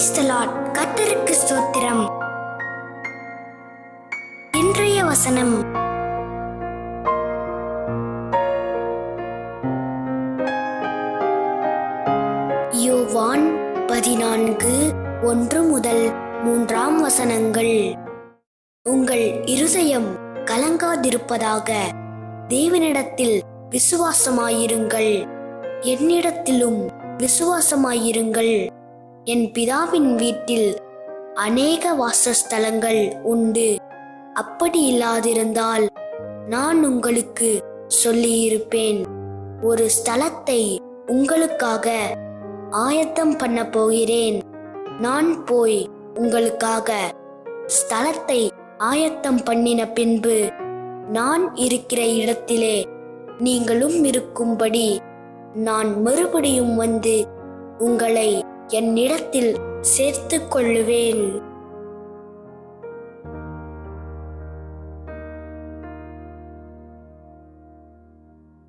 Praise the Lord. கர்த்தருக்கு ஸ்தோத்திரம். இன்றைய வசனம் யோவான் 14:1-3 உங்கள் இருதயம் கலங்காதிருப்பதாக. தேவனிடத்தில் விசுவாசமாயிருங்கள், என்னிடத்திலும் விசுவாசமாயிருங்கள். என் பிதாவின் வீட்டில் அநேக வாசஸ்தலங்கள் உண்டு. அப்படி இல்லாதிருந்தால் நான் உங்களுக்கு சொல்லியிருப்பேன். ஒரு ஸ்தலத்தை உங்களுக்காக ஆயத்தம் பண்ண போகிறேன். நான் போய் உங்களுக்காக ஸ்தலத்தை ஆயத்தம் பண்ணின பின்பு நான் இருக்கிற இடத்திலே நீங்களும் இருக்கும்படி நான் மறுபடியும் வந்து உங்களை என்னிடத்தில் சேர்த்து கொள்ளுவேன்.